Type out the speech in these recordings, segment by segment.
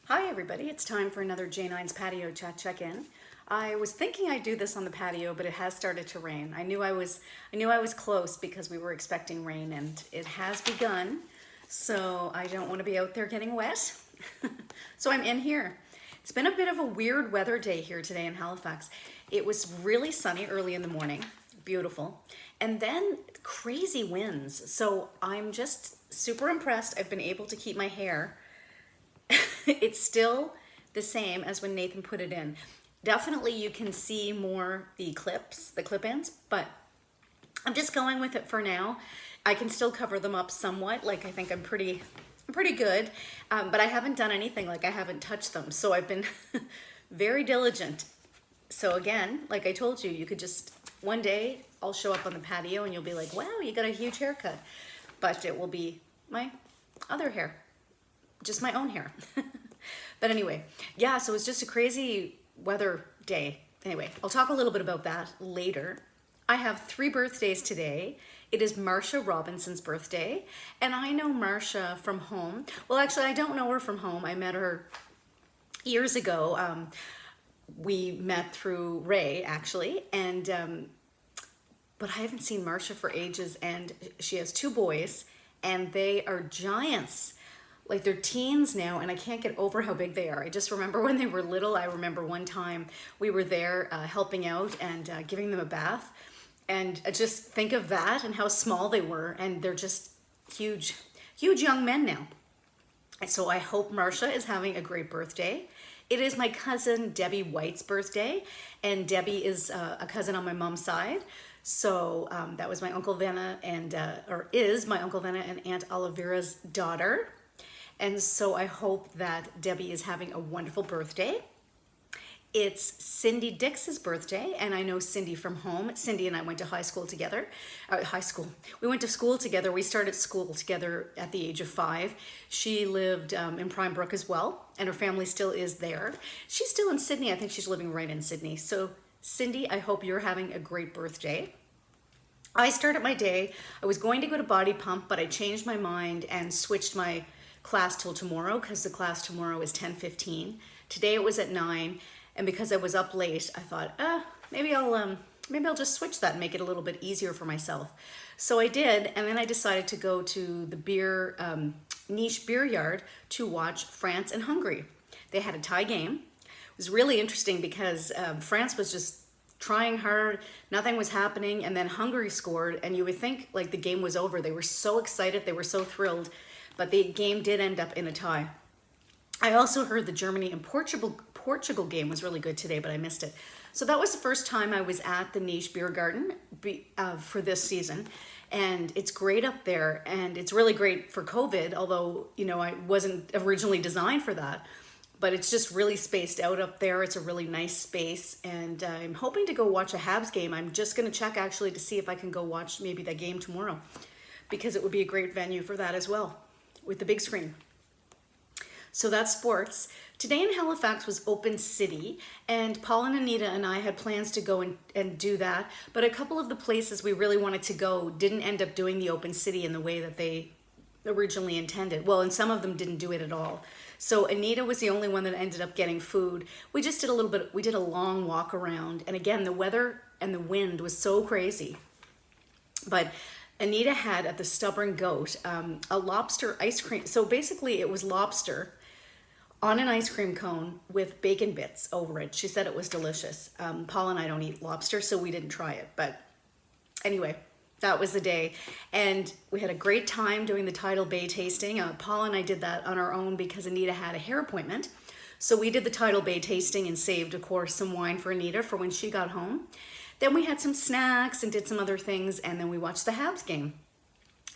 Hi everybody, it's time for another J9's Patio Chat check-in. I was thinking I'd do this on the patio, but it has started to rain. I knew I was close because we were expecting rain and it has begun. So I don't want to be out there getting wet. So I'm in here. It's been a bit of a weird weather day here today in Halifax. It was really sunny early in the morning, beautiful, and then crazy winds. So I'm just super impressed. I've been able to keep my hair. It's still the same as when Nathan put it in. Definitely you can see more the clips, the clip ends, but I'm just going with it for now. I can still cover them up somewhat. Like I think I'm pretty good, but I haven't done anything. Like I haven't touched them. So I've been very diligent. So again, like I told you, you could just, one day I'll show up on the patio and you'll be like, wow, you got a huge haircut. But it will be my other hair, just my own hair. But anyway, yeah, so it's just a crazy weather day. Anyway, I'll talk a little bit about that later. I have 3 birthdays today. It is Marsha Robinson's birthday, and I know Marsha from home. Well, actually, I don't know her from home. I met her years ago. We met through Ray, actually, and but I haven't seen Marsha for ages, and she has 2 boys, and they are giants. Like they're teens now, and I can't get over how big they are. I just remember when they were little. I remember one time we were there helping out and giving them a bath, and just think of that and how small they were, and they're just huge young men now. And so I hope Marsha is having a great birthday. It is my cousin Debbie White's birthday, and Debbie is a cousin on my mom's side. So that was my Uncle Venna or is my Uncle Venna and Aunt Olivera's daughter. And so I hope that Debbie is having a wonderful birthday. It's Cindy Dix's birthday, and I know Cindy from home. Cindy and I went to high school together. We went to school together. We started school together at the age of 5. She lived in Prime Brook as well, and her family still is there. She's still in Sydney. I think she's living right in Sydney. So Cindy, I hope you're having a great birthday. I started my day. I was going to go to Body Pump, but I changed my mind and switched my class till tomorrow because the class tomorrow is 10:15. Today it was at 9, and because I was up late, I thought, maybe I'll just switch that and make it a little bit easier for myself. So I did, and then I decided to go to the niche beer yard to watch France and Hungary. They had a tie game. It was really interesting because France was just trying hard, nothing was happening, and then Hungary scored, and you would think like the game was over. They were so excited, they were so thrilled. But the game did end up in a tie. I also heard the Germany and Portugal game was really good today, but I missed it. So that was the first time I was at the Niche Beer Garden for this season. And it's great up there, and it's really great for COVID, although, I wasn't originally designed for that. But it's just really spaced out up there. It's a really nice space, and I'm hoping to go watch a Habs game. I'm just going to check actually to see if I can go watch maybe that game tomorrow, because it would be a great venue for that as well, with the big screen. So that's sports. Today in Halifax was Open City, and Paul and Anita and I had plans to go and do that, but a couple of the places we really wanted to go didn't end up doing the Open City in the way that they originally intended. Well, and some of them didn't do it at all. So Anita was the only one that ended up getting food. We just did we did a long walk around, and again, the weather and the wind was so crazy. But Anita had at the Stubborn Goat a lobster ice cream. So basically it was lobster on an ice cream cone with bacon bits over it. She said it was delicious. Paul and I don't eat lobster, so we didn't try it. But anyway, that was the day. And we had a great time doing the Tidal Bay tasting. Paul and I did that on our own because Anita had a hair appointment. So we did the Tidal Bay tasting and saved, of course, some wine for Anita for when she got home. Then we had some snacks and did some other things, and then we watched the Habs game.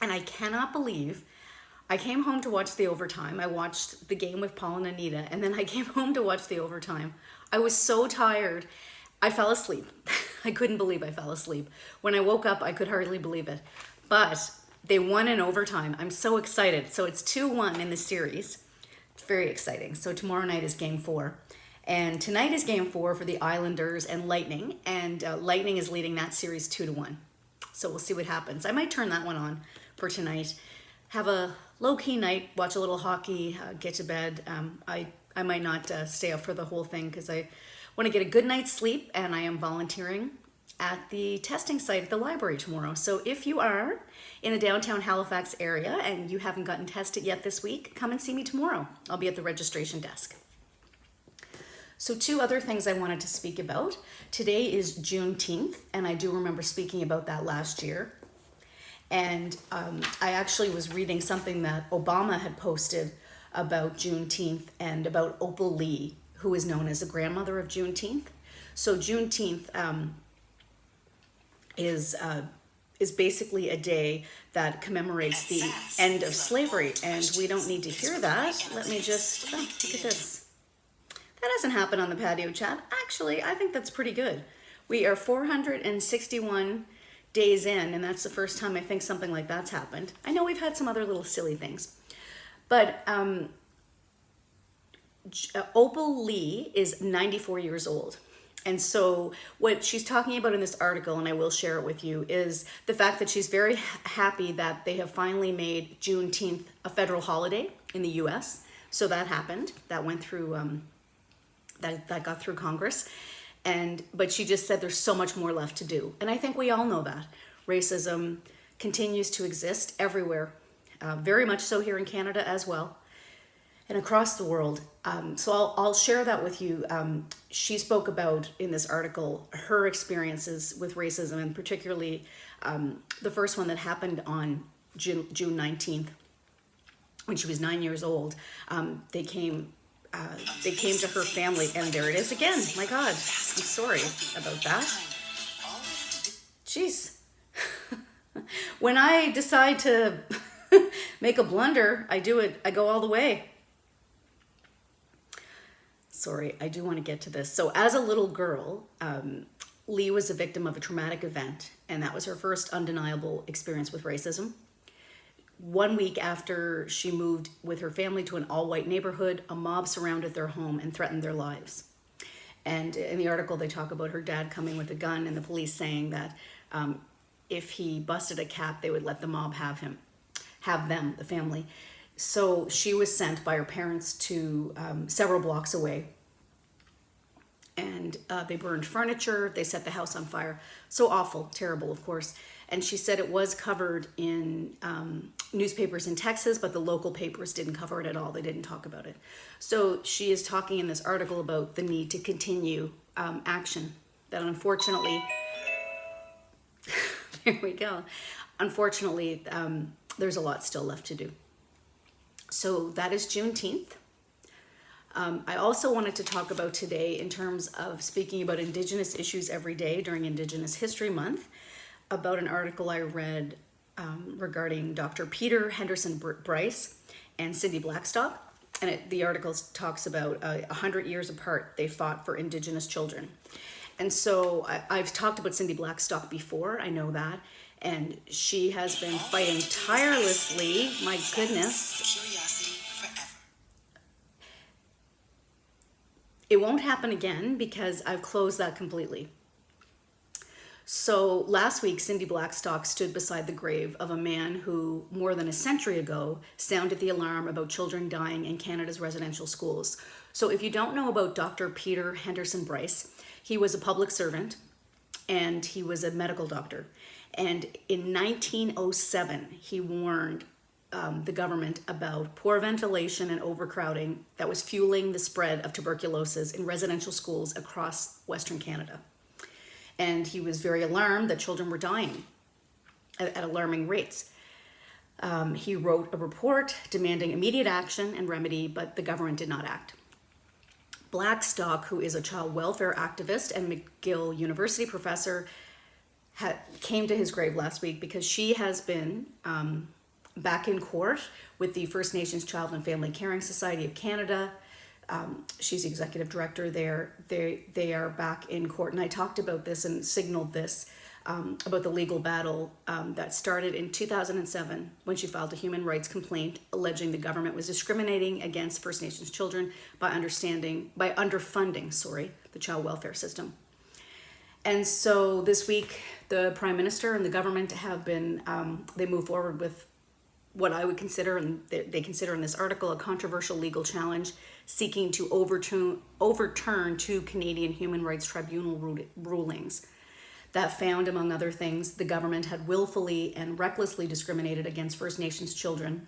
And I cannot believe I came home to watch the overtime. I watched the game with Paul and Anita, and then I came home to watch the overtime. I was so tired. I fell asleep. I couldn't believe I fell asleep. When I woke up, I could hardly believe it. But they won in overtime. I'm so excited. So it's 2-1 in the series. It's very exciting. So tomorrow night is game 4. And tonight is game 4 for the Islanders and Lightning. And Lightning is leading that series 2-1. So we'll see what happens. I might turn that one on for tonight. have a low-key night, watch a little hockey, get to bed. I might not stay up for the whole thing because I want to get a good night's sleep, and I am volunteering at the testing site at the library tomorrow. So if you are in a downtown Halifax area and you haven't gotten tested yet this week, come and see me tomorrow. I'll be at the registration desk. So 2 other things I wanted to speak about. Today is Juneteenth, and I do remember speaking about that last year. And I actually was reading something that Obama had posted about Juneteenth and about Opal Lee, who is known as the grandmother of Juneteenth. So Juneteenth is basically a day that commemorates the end of slavery, and we don't need to hear that. Let me just, look at this. That hasn't happened on the patio chat. Actually, I think that's pretty good. We are 461 days in, and that's the first time I think something like that's happened. I know we've had some other little silly things, but Opal Lee is 94 years old. And so what she's talking about in this article, and I will share it with you, is the fact that she's very happy that they have finally made Juneteenth a federal holiday in the US. So that happened. That went through, that got through Congress. But she just said there's so much more left to do. And I think we all know that. Racism continues to exist everywhere, very much so here in Canada as well, and across the world. So I'll share that with you. She spoke about, in this article, her experiences with racism, and particularly the first one that happened on June 19th, when she was 9 years old. They came to her family, and there it is again. My God, I'm sorry about that. Jeez. When I decide to make a blunder, I do it. I go all the way. Sorry, I do want to get to this. So as a little girl, Lee was a victim of a traumatic event, and that was her first undeniable experience with racism. 1 week after she moved with her family to an all-white neighborhood, a mob surrounded their home and threatened their lives. And in the article, they talk about her dad coming with a gun and the police saying that if he busted a cap, they would let the mob have them, the family. So she was sent by her parents to several blocks away. And they burned furniture, they set the house on fire. So awful, terrible, of course. And she said it was covered in newspapers in Texas, but the local papers didn't cover it at all. They didn't talk about it. So she is talking in this article about the need to continue action. That unfortunately, there we go. Unfortunately, there's a lot still left to do. So that is Juneteenth. I also wanted to talk about today, in terms of speaking about Indigenous issues every day during Indigenous History Month, about an article I read regarding Dr. Peter Henderson Bryce and Cindy Blackstock. And the article talks about 100 years apart, they fought for Indigenous children. And so I've talked about Cindy Blackstock before, I know that. And she has been fighting tirelessly, my goodness. It won't happen again because I've closed that completely. So last week, Cindy Blackstock stood beside the grave of a man who, more than a century ago, sounded the alarm about children dying in Canada's residential schools. So if you don't know about Dr. Peter Henderson Bryce, he was a public servant and he was a medical doctor. And in 1907, he warned the government about poor ventilation and overcrowding that was fueling the spread of tuberculosis in residential schools across Western Canada. And he was very alarmed that children were dying at alarming rates. He wrote a report demanding immediate action and remedy, but the government did not act. Blackstock, who is a child welfare activist and McGill University professor, came to his grave last week because she has been back in court with the First Nations Child and Family Caring Society of Canada. She's the executive director there. They are back in court. And I talked about this and signaled this about the legal battle that started in 2007 when she filed a human rights complaint alleging the government was discriminating against First Nations children by underfunding the child welfare system. And so this week, the Prime Minister and the government have been, they moved forward with what I would consider, and they consider in this article, a controversial legal challenge seeking to overturn two Canadian Human Rights Tribunal rulings that found, among other things, the government had willfully and recklessly discriminated against First Nations children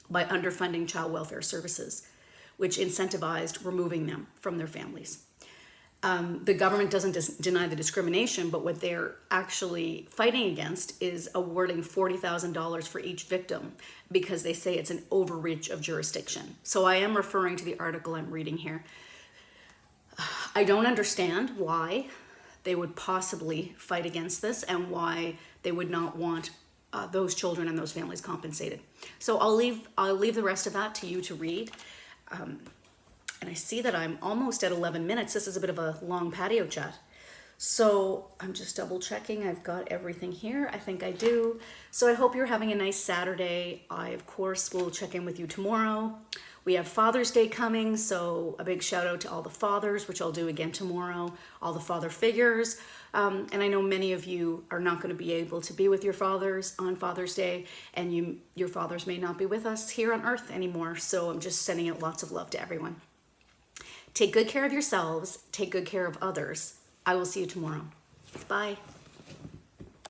by underfunding child welfare services, which incentivized removing them from their families. The government doesn't deny the discrimination, but what they're actually fighting against is awarding $40,000 for each victim because they say it's an overreach of jurisdiction. So I am referring to the article I'm reading here. I don't understand why they would possibly fight against this and why they would not want those children and those families compensated. So I'll leave the rest of that to you to read. And I see that I'm almost at 11 minutes. This is a bit of a long patio chat. So I'm just double checking. I've got everything here. I think I do. So I hope you're having a nice Saturday. I, of course, will check in with you tomorrow. We have Father's Day coming, so a big shout out to all the fathers, which I'll do again tomorrow, all the father figures. And I know many of you are not going to be able to be with your fathers on Father's Day, and your fathers may not be with us here on earth anymore. So I'm just sending out lots of love to everyone. Take good care of yourselves. Take good care of others. I will see you tomorrow. Bye.